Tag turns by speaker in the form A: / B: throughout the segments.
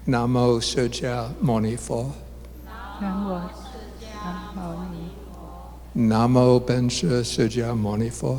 A: 南无释迦牟尼佛。
B: 南无释迦牟尼佛。
A: 南无本师释迦牟尼佛。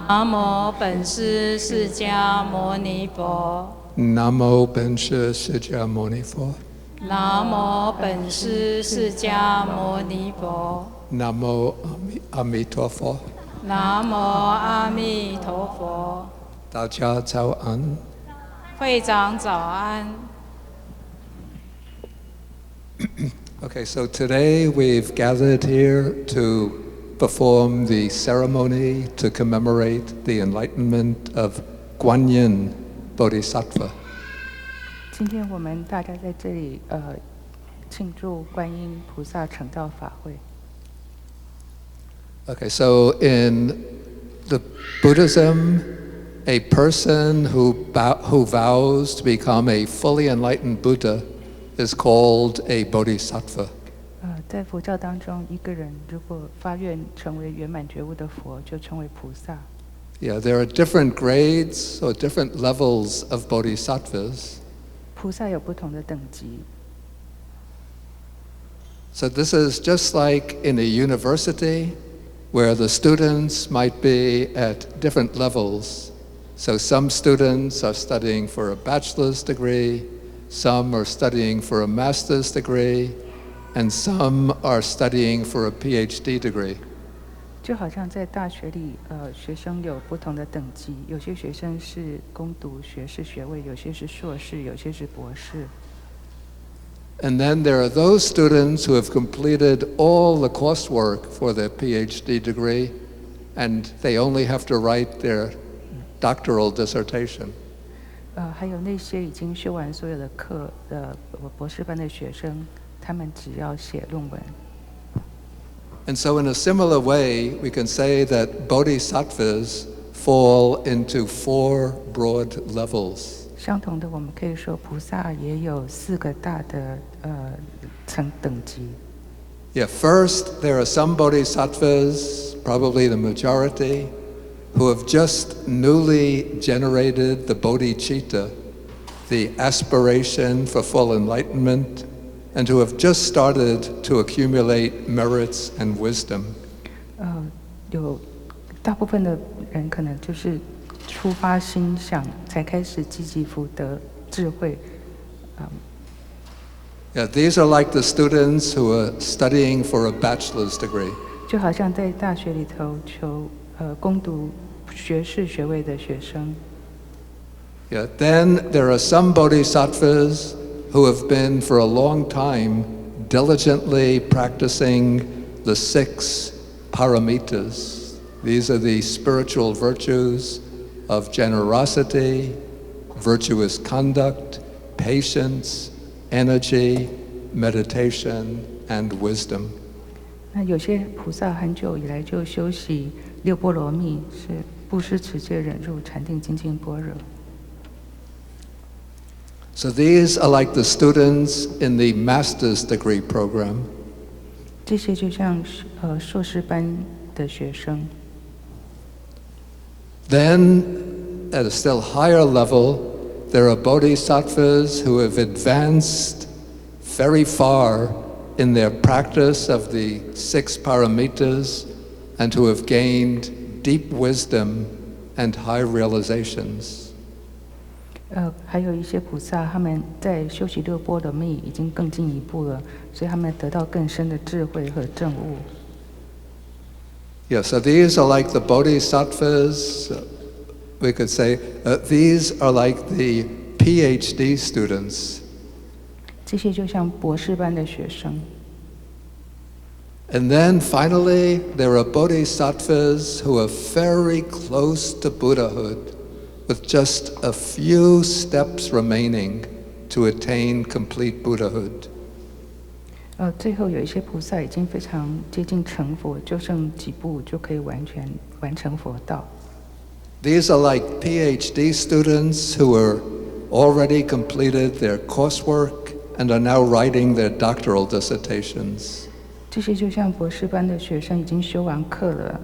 B: 南无本师释迦牟尼佛。
A: 南无本师释迦牟尼佛。
B: 南无本师释迦牟尼佛。
A: 南无阿弥陀佛。
B: 南无阿弥陀佛。
A: 大家早安。
B: 会长早安。
A: Okay, so today we've gathered here to perform the ceremony to commemorate the enlightenment of Guanyin Bodhisattva.
C: 今天我们大家在这里庆祝观音菩萨成道法会。
A: Okay, so in the Buddhism, a person who vows to become a fully enlightened Buddha is called a bodhisattva.
C: 在佛教当中，一个人如果发愿成为圆满觉悟的佛，就称为菩萨。
A: Yeah, there are different grades or different levels of bodhisattvas.
C: 菩萨有不同的等级。
A: So this is just like in a university where the students might be at different levels. So some students are studying for a bachelor's degree, some are studying for a master's degree, and some are studying for a PhD degree.
C: 就好像在大学里，学生有不同的等级，有些学生是攻读学士学位，有些是硕士，有些是博士。
A: And then there are those students who have completed all the coursework for their PhD degree, and they only have to write their doctoral dissertation.
C: 还有那些已经修完所有的课的博士班的学生，他们只要写论文。
A: And so in a similar way, we can say that bodhisattvas fall into 4 broad levels.
C: 相同的，我们可以说菩萨也有4个大的等级。
A: Yeah, first, there are some bodhisattvas, probably the majority, who have just newly generated the bodhicitta, the aspiration for full enlightenment, and who have just started to accumulate merits and wisdom.
C: 有大部分的人可能就是出发心想，才开始积极福德智慧。
A: Yeah, these are like the students who are studying for a bachelor's degree.
C: 就好像在大学里头求攻读学士学位的学生。
A: Yeah, then there are some bodhisattvas who have been for a long time diligently practicing the 6 paramitas. These are the spiritual virtues of generosity, virtuous conduct, patience, energy, meditation, and wisdom.
C: 那有些菩萨很久以来就修习6波罗蜜，是布施、持戒、忍辱、禅定、精进、般若。
A: So these are like the students in the master's degree program.
C: 这些就像硕士班的学生。
A: Then, at a still higher level, there are bodhisattvas who have advanced very far in their practice of the 6 paramitas and who have gained deep wisdom and high realizations.
C: 还有一些菩萨，他们在修习6波罗蜜已经更进一步了，所以他们得到更深的智慧和证悟。
A: Yeah, so these are like the bodhisattvas. We could say these are like the PhD students.
C: 这些就像博士班的学生。
A: And then finally, there are bodhisattvas who are very close to Buddhahood, with just a few steps remaining to attain complete Buddhahood.
C: 最后有一些菩萨已经非常接近成佛，就剩几步就可以完成佛道。
A: These are like PhD students who are already completed their coursework and are now writing their doctoral dissertations.
C: 这些就像博士班的学生已经修完课了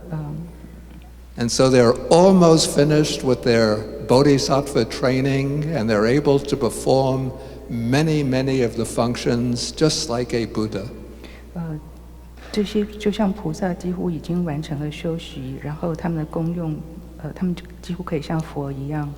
C: ，And
A: so they're almost finished with their bodhisattva training, and they're able to perform many of the functions just like a Buddha.
C: 这些就像菩萨几乎已经完成了修习，然后他们的功用，他们就几乎可以像佛一样。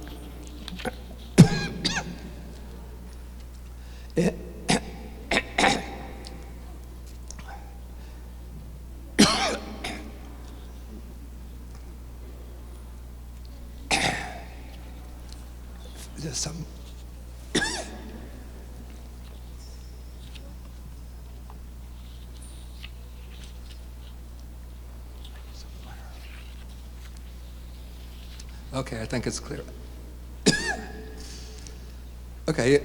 A: There's some Okay, I think it's clear. Okay,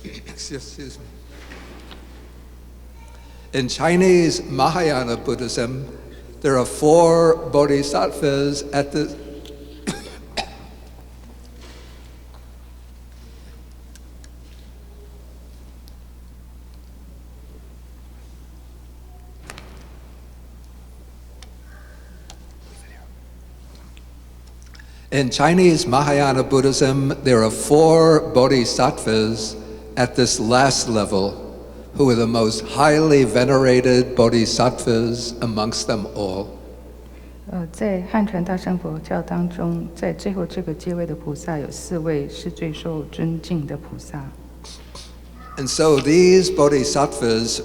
A: excuse me. In Chinese Mahayana Buddhism, there are 4 bodhisattvas at the In Chinese Mahayana Buddhism, there are 4 bodhisattvas at this last level, who are the most highly venerated bodhisattvas amongst them all.
C: 在汉传大乘佛教当中，在最后这个阶位的菩萨有4位是最受尊敬的菩萨。
A: And so these bodhisattvas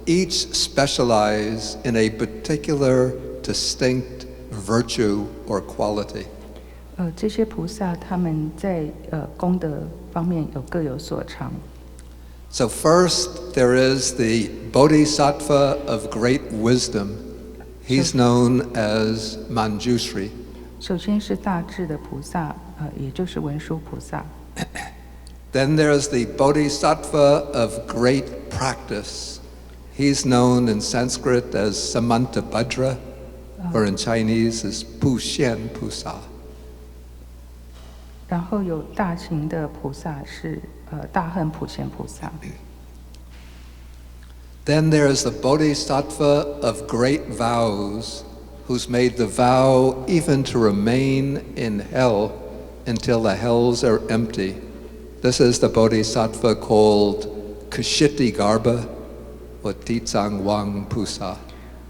A: each specialize in a particular distinct virtue or quality.
C: 这些菩萨他们在功德方面各有所长。
A: So first there is the bodhisattva of great wisdom. He's known as Manjushri.
C: 首先是大智的菩萨，也就是文殊菩萨。
A: Then there's the bodhisattva of great practice. He's known in Sanskrit as Samantabhadra, or in Chinese as Pu Xian Pusa.
C: 然后有大行的菩萨是大恨普贤菩萨。
A: Then there's the bodhisattva of great vows, who's made the vow even to remain in hell until the hells are empty. This is the bodhisattva called Kashiti-garbha or Tizang Wang Pusa.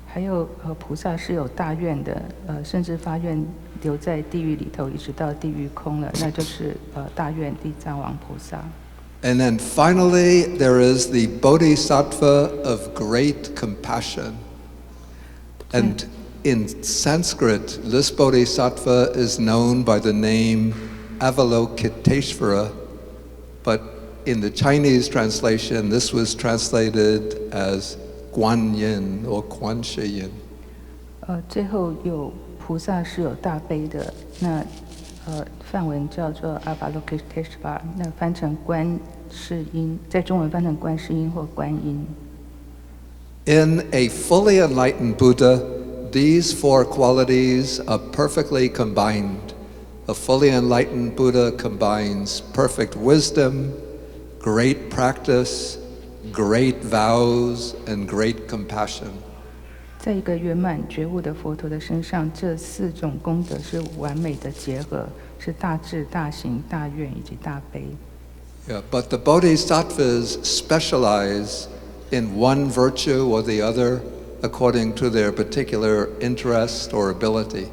C: 还有菩萨是有大愿的，甚至发愿留在地狱里头，一直到地狱空了，那就是大愿地藏王菩萨。
A: And then finally, there is the bodhisattva of great compassion. And in Sanskrit, this bodhisattva is known by the name Avalokiteshvara, but in the Chinese translation, this was translated as Guan Yin or Guan Shi Yin.
C: 最后有菩萨是有大悲的，那梵文叫做 Avalokiteshvara， 那翻成观世音，在中文翻成观世音或观音。
A: In a fully enlightened Buddha, these 4 qualities are perfectly combined. A fully enlightened Buddha combines perfect wisdom, great practice, great vows, and great compassion.
C: 在一个圆满觉悟的佛陀的身上，这4种功德是完美的结合，是大智、大行、大愿以及大悲。
A: Yeah, but the bodhisattvas specialize in one virtue or the other according to their particular interest or ability.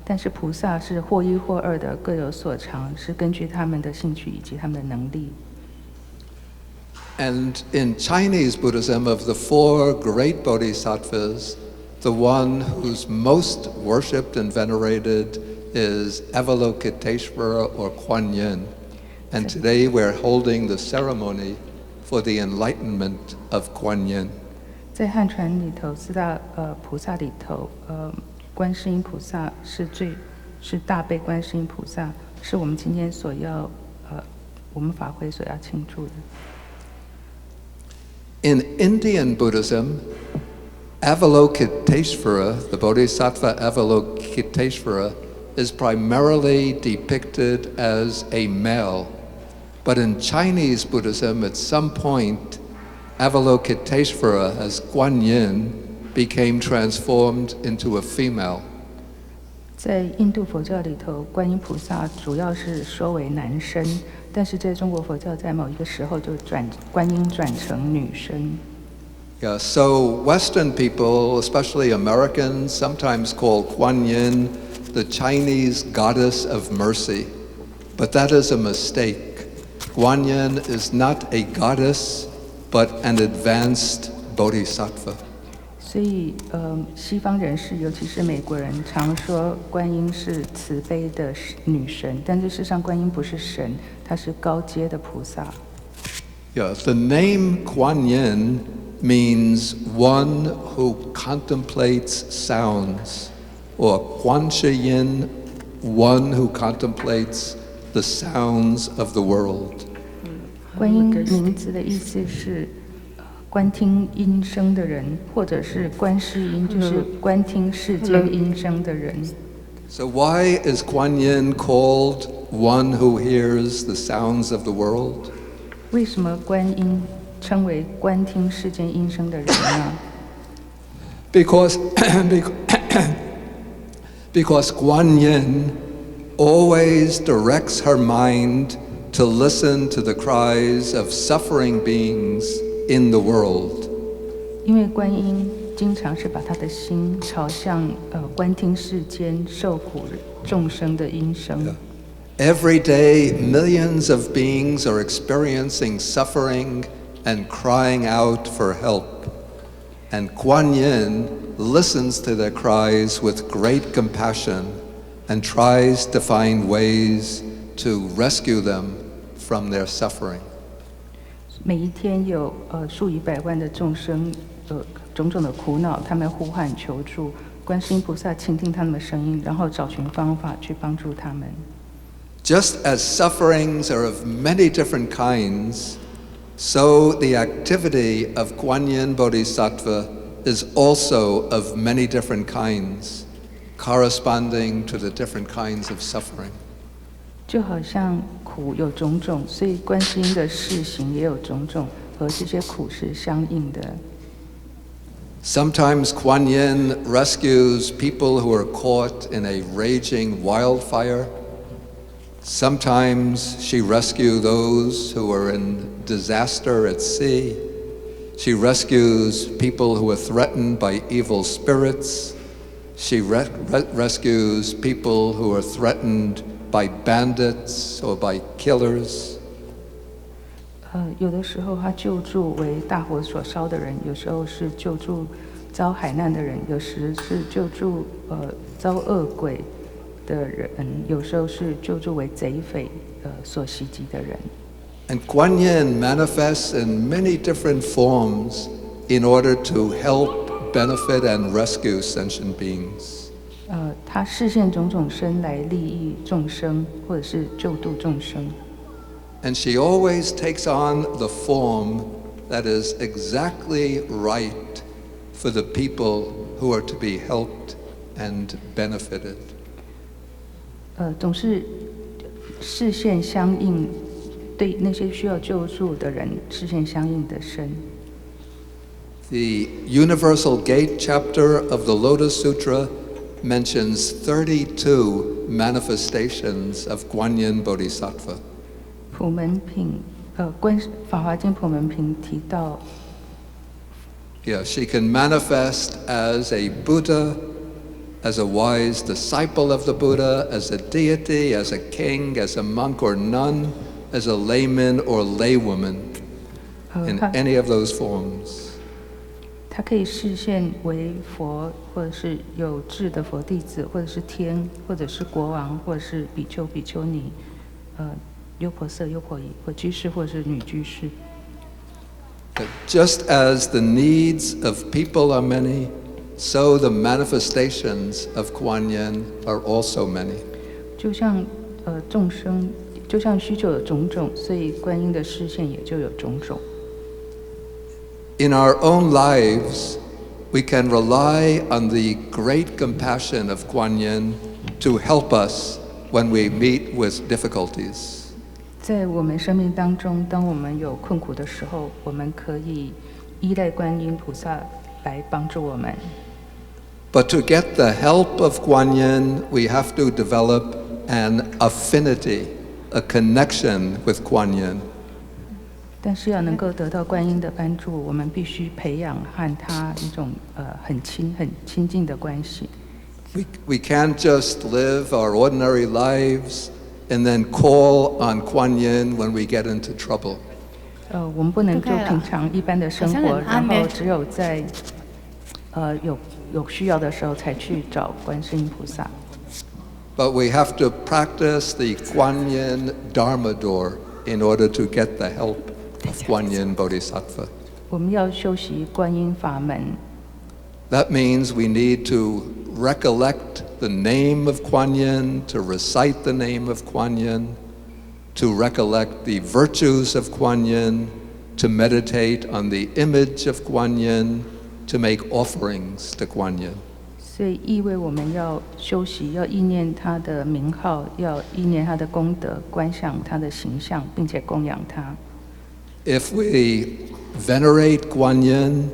C: 但是菩萨是或一或二的，各有所长，是根据他们的兴趣以及他们的能力。
A: And in Chinese Buddhism, of the 4 great bodhisattvas, the one who's most worshipped and venerated is Avalokiteshvara or Kuan Yin. And today we're holding the ceremony for the enlightenment of Kuan Yin.
C: 在汉传里头，4大菩萨里头，观世音菩萨是大悲观世音菩萨，是我们今天所要我们法会所要庆祝的。
A: In Indian Buddhism, Avalokiteshvara, the Bodhisattva Avalokiteshvara, is primarily depicted as a male. But in Chinese Buddhism, at some point, Avalokiteshvara, as Guan Yin, became transformed into a female.
C: 在印度佛教里头，观音菩萨主要是说为男生，但是在中国佛教在某一个时候就观音转成女生。
A: Yeah, so Western people, especially Americans, sometimes call Kuan Yin the Chinese goddess of mercy, but that is a mistake. Kuan Yin is not a goddess, but an advanced bodhisattva.
C: 所以，西方人士，尤其是美国人，常说观音是慈悲的女神，但是事实上，观音不是神，她是高阶的菩萨。
A: Yeah, the name Kuan Yin means one who contemplates sounds, or Kuan Shi Yin, one who contemplates the sounds of the world.
C: 观音名字的意思是观听音声的人，或者是观世音，就是观听世间音声的人。
A: So why is Kuan Yin called one who hears the sounds of the world?
C: 为什么观音称为观听世间音声的人呢？
A: Because Kuan Yin always directs her mind to listen to the cries of suffering beings in the world.
C: 因为观音经常是把他的心朝向观听世间受苦众生的音声。
A: Every day, millions of beings are experiencing suffering and crying out for help. And Kuan Yin listens to their cries with great compassion and tries to find ways to rescue them from their suffering.
C: 每一天有数以百万的众生种种的苦恼，他们呼喊求助，观世音菩萨倾听他们的声音，然后找寻方法去帮助他们。
A: Just as sufferings are of many different kinds, so the activity of Kuan Yin Bodhisattva is also of many different kinds, corresponding to the different kinds of suffering.
C: 就好像苦有种种，所以观世音的事行也有种种，和这些苦是相应的。
A: Sometimes Kuan Yin rescues people who are caught in a raging wildfire. Sometimes she rescues those who are in disaster at sea. She rescues people who are threatened by evil spirits. She rescues people who are threatened by bandits or by killers.
C: 有的时候他救助为大火所烧的人，有时候是救助遭海难的人，有时是救助遭恶鬼的人，有时候是救助为贼匪所袭击的人。
A: And Kuan Yin manifests in many different forms in order to help, benefit, and rescue sentient beings.
C: 他示现种种身来利益众生，或者是救度众生。
A: And she always takes on the form that is exactly right for the people who are to be helped and benefited.
C: 总是视线相应，对那些需要救助的人视线相应的身。
A: The Universal Gate chapter of the Lotus Sutra mentions 32 manifestations of Kuan Yin Bodhisattva.
C: 普门品，法华经普门品提到，
A: Yeah, she can manifest as a Buddha, as a wise disciple of the Buddha, as a deity, as a king, as a monk or nun, as a layman or laywoman, in any of those forms.
C: 他可以示现为佛，或者是有智的佛弟子，或者是天，或者是国王，或者是比丘、比丘尼，优婆塞、优婆夷，或居士，或者是女居士。
A: Just as the needs of people are many, so the manifestations of Kuan Yin are also many.
C: 就像众生，就像需求有种种，所以观音的示现也就有种种。
A: In our own lives, we can rely on the great compassion of Kuan Yin to help us when we meet with difficulties.
C: 在我们生命当中，当我们有困苦的时候，我们可以依赖观音菩萨来帮助我们。
A: But to get the help of Kuan Yin, we have to develop an affinity, a connection with Kuan Yin.
C: 但是要能够得到观音的帮助，我们必须培养和他一种很亲近的关系。
A: We can't just live our ordinary lives and then call on Kuan Yin when we get into trouble.
C: 我们不能做平常一般的生活，然后只有在有需要的时候才去找观世音菩萨。
A: But we have to practice the Kuan Yin Dharma door in order to get the help of Kuan Yin Bodhisattva.
C: 我们要修习观音法门。
A: That means we need to recollect the name of Kuan Yin, to recite the name of Kuan Yin, to recollect the virtues of Kuan Yin, to meditate on the image of Kuan Yin, to make offerings to Kuan Yin.
C: 所以意味我们要修习，要意念他的名号，要意念他的功德，观想他的形象，并且供养他。
A: If we venerate Kuan Yin,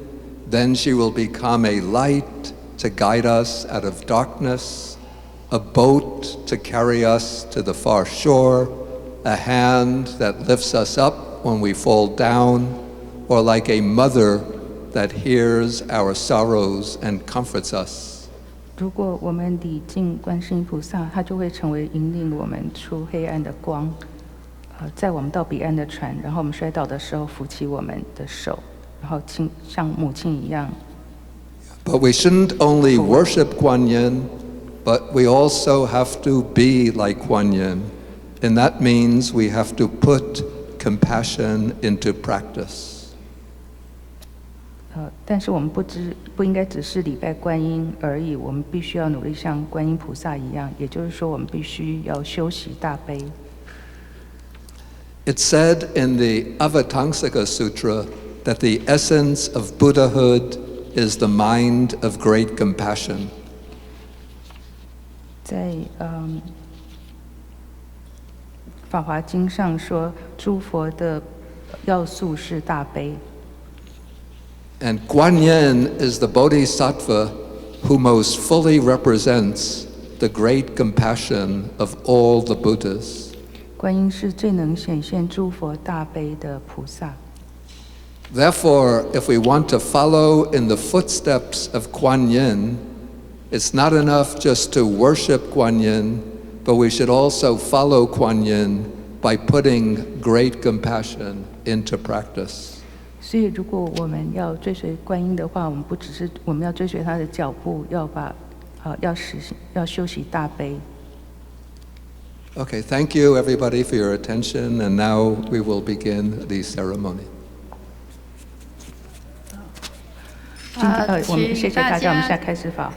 A: then she will become a light to guide us out of darkness, a boat to carry us to the far shore, a hand that lifts us up when we fall down, or like a mother that hears our sorrows and comforts us.
C: 如果我们礼敬观世音菩萨，他就会成为引领我们出黑暗的光，载我们到彼岸的船，然后我们摔倒的时候扶起我们的手，然后像母亲一样。
A: But we shouldn't only worship Kuan Yin, but we also have to be like Kuan Yin. And that means we have to put compassion into practice.
C: 但是我们不应该只是礼拜观音而已，我们必须要努力像观音菩萨一样，也就是说，我们必须要修习大悲。
A: It's said in the Avatamsaka Sutra that the essence of Buddhahood is the mind of great compassion.
C: 在法华经上说，诸佛的要素是大悲。
A: And Kuan Yin is the Bodhisattva who most fully represents the great compassion of all the Buddhas.
C: 观音是最能显现诸佛大悲的菩萨。
A: Therefore, if we want to follow in the footsteps of Kuan Yin, it's not enough just to worship Kuan Yin, but we should also follow Kuan Yin by putting great compassion into practice.
C: 所以，如果我们要追随观音的话，我们不只是我们要追随他的脚步，要修习大悲。
A: Okay, thank you everybody for your attention, and now we will begin the ceremony.
C: 我们谢谢大家，我们现在开始法会。